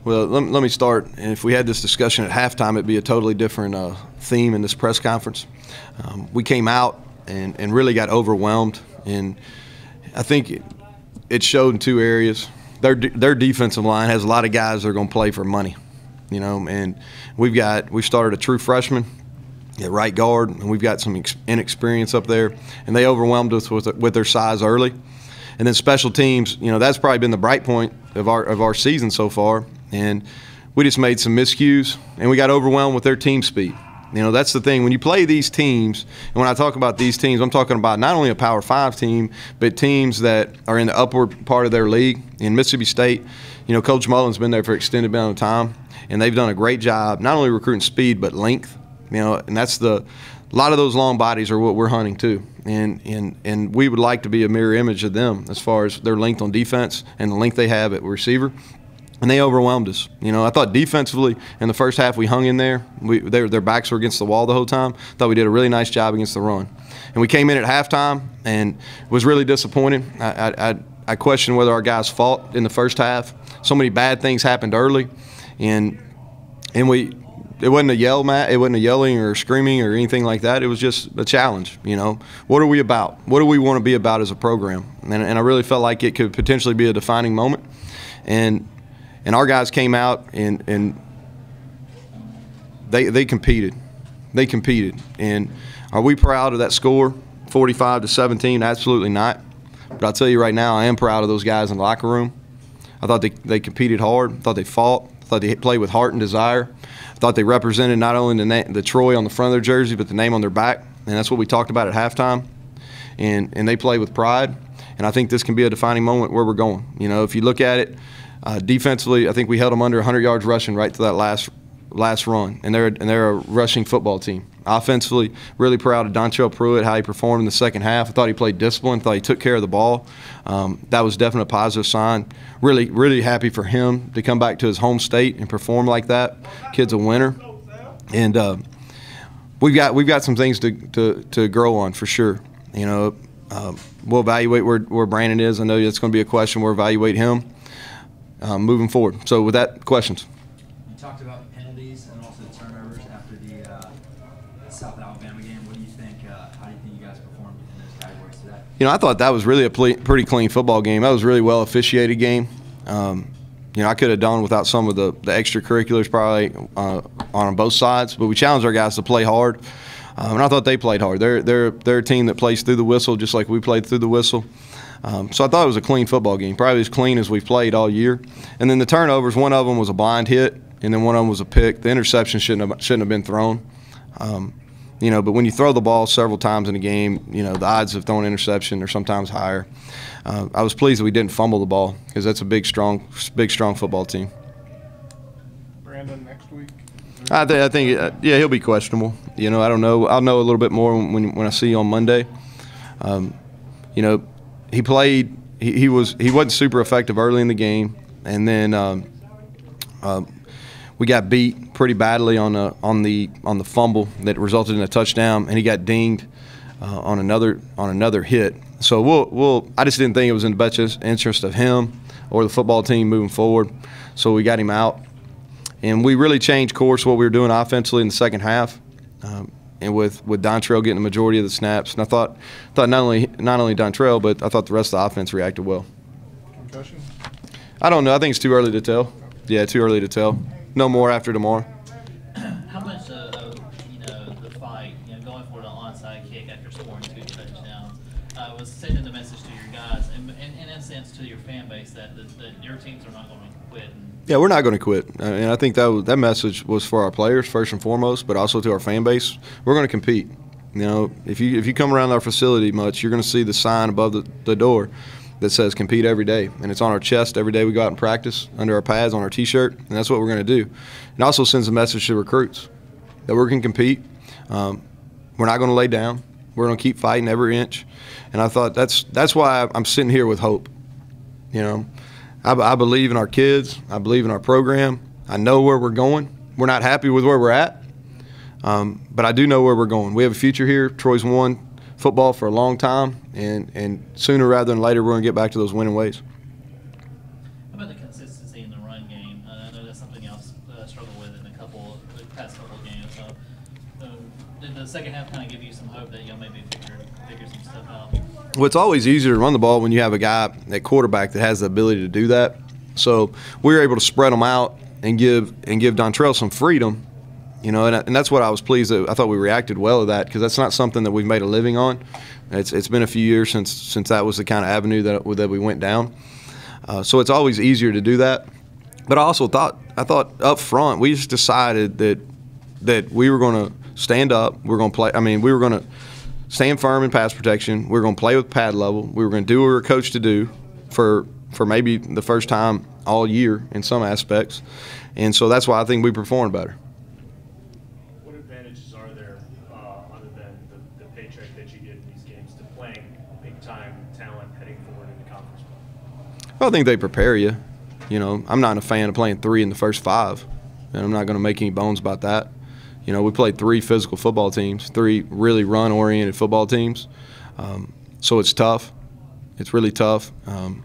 Well, let me start. And if we had this discussion at halftime, it'd be a totally different theme in this press conference. We came out and really got overwhelmed, and I think it showed in two areas. Their defensive line has a lot of guys that are going to play for money, and we've started a true freshman at right guard, and we've got some inexperience up there, and they overwhelmed us with their size early. And then special teams, that's probably been the bright point of our season so far. And we just made some miscues, and we got overwhelmed with their team speed. That's the thing. When you play these teams, and when I talk about these teams, I'm talking about not only a Power 5 team, but teams that are in the upward part of their league. In Mississippi State, Coach Mullen's been there for an extended amount of time, and they've done a great job not only recruiting speed but length. And that's a lot of those long bodies are what we're hunting too. And we would like to be a mirror image of them as far as their length on defense and the length they have at receiver. And they overwhelmed us. I thought defensively in the first half we hung in there. Their backs were against the wall the whole time. Thought we did a really nice job against the run. And we came in at halftime and was really disappointed. I questioned whether our guys fought in the first half. So many bad things happened early, and it wasn't a yelling or screaming or anything like that. It was just a challenge. What are we about? What do we want to be about as a program? And I really felt like it could potentially be a defining moment. And our guys came out and they competed. They competed. And are we proud of that score, 45-17? Absolutely not. But I'll tell you right now, I am proud of those guys in the locker room. I thought they competed hard. I thought they fought. I thought they played with heart and desire. I thought they represented not only the Troy on the front of their jersey, but the name on their back. And that's what we talked about at halftime. And they played with pride. And I think this can be a defining moment where we're going. If you look at it, defensively, I think we held them under 100 yards rushing right to that last run, and they're a rushing football team. Offensively, really proud of Dontrell Pruitt, how he performed in the second half. I thought he played disciplined, thought he took care of the ball. That was definitely a positive sign. Really, really happy for him to come back to his home state and perform like that. Kid's a winner, and we've got some things to grow on for sure. We'll evaluate where Brandon is. I know that's going to be a question. We'll evaluate him moving forward. So with that, questions. You talked about penalties and also turnovers after the South Alabama game. What do you think? How do you think you guys performed in those categories today? I thought that was really a pretty clean football game. That was a really well officiated game. I could have done without some of the extracurriculars probably on both sides, but we challenged our guys to play hard. And I thought they played hard. They're a team that plays through the whistle just like we played through the whistle. So I thought it was a clean football game, probably as clean as we've played all year. And then the turnovers, one of them was a blind hit, and then one of them was a pick. The interception shouldn't have been thrown. But when you throw the ball several times in a game, the odds of throwing an interception are sometimes higher. I was pleased that we didn't fumble the ball because that's a big, strong football team. Brandon next week? I think he'll be questionable. I don't know. I'll know a little bit more when I see you on Monday. He played. He wasn't super effective early in the game, and then we got beat pretty badly on the fumble that resulted in a touchdown, and he got dinged on another hit. So I just didn't think it was in the best interest of him or the football team moving forward. So we got him out, and we really changed course what we were doing offensively in the second half. And with Dontrell getting the majority of the snaps, and I thought not only Dontrell, but I thought the rest of the offense reacted well. Concussion? I don't know. I think it's too early to tell. Yeah, too early to tell. No more after tomorrow. How much of the fight, going for the onside kick after scoring 2 touchdowns, was sending the message to your guys, and in a sense to your fan base that your teams are not going to quit? Yeah, we're not going to quit, and I think that message was for our players first and foremost, but also to our fan base. We're going to compete. If you come around our facility much, you're going to see the sign above the door that says "Compete every day," and it's on our chest every day we go out and practice, under our pads, on our T-shirt, and that's what we're going to do. It also sends a message to recruits that we're going to compete. We're not going to lay down. We're going to keep fighting every inch, and I thought that's why I'm sitting here with hope. I believe in our kids. I believe in our program. I know where we're going. We're not happy with where we're at, but I do know where we're going. We have a future here. Troy's won football for a long time, and sooner rather than later we're going to get back to those winning ways. How about the consistency in the run game? I know that's Well, it's always easier to run the ball when you have a guy at quarterback that has the ability to do that. So we were able to spread them out and give Dontrell some freedom, you know, and that's what I was pleased that I thought we reacted well to that, because that's not something that we've made a living on. It's been a few years since that was the kind of avenue that we went down. So it's always easier to do that. But I thought up front we just decided that we were going to stand up. We were going to play. I mean, we were going to stand firm in pass protection. We were going to play with pad level. We were going to do what we were coached to do for maybe the first time all year in some aspects. And so that's why I think we performed better. What advantages are there other than the paycheck that you get in these games to playing big-time talent heading forward into conference play? Well, I think they prepare you. You know, I'm not a fan of playing 3 in the first 5, and I'm not going to make any bones about that. You know, we played 3 physical football teams, 3 really run-oriented football teams. So it's tough. It's really tough. You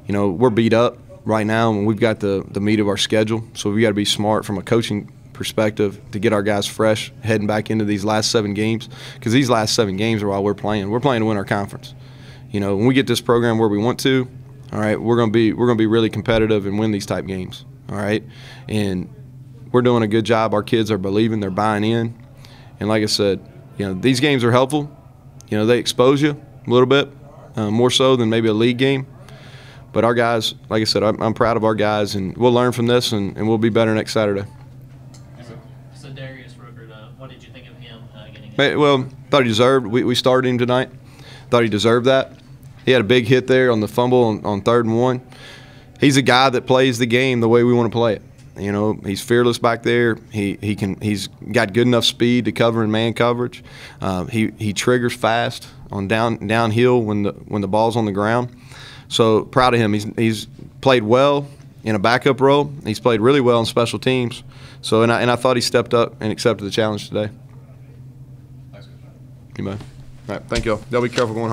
know, we're beat up right now, and we've got the meat of our schedule. So we've got to be smart from a coaching perspective to get our guys fresh heading back into these last 7 games, because these last 7 games are while we're playing. We're playing to win our conference. You know, when we get this program where we want to, all right, we're gonna be really competitive and win these type games. All right, and we're doing a good job. Our kids are believing, they're buying in, and like I said, you know, these games are helpful. You know, they expose you a little bit more so than maybe a league game. But our guys, like I said, I'm proud of our guys, and we'll learn from this, and we'll be better next Saturday. So Darius Ruckert, what did you think of him getting? Well, thought he deserved. We started him tonight. Thought he deserved that. He had a big hit there on the fumble on 3rd and 1. He's a guy that plays the game the way we want to play it. You know, he's fearless back there. He's got good enough speed to cover in man coverage. He triggers fast on downhill when the ball's on the ground. So proud of him. He's played well in a backup role. He's played really well in special teams. So and I thought he stepped up and accepted the challenge today. Thanks, Coach. You bet. All right, thank you all. Y'all be careful going home.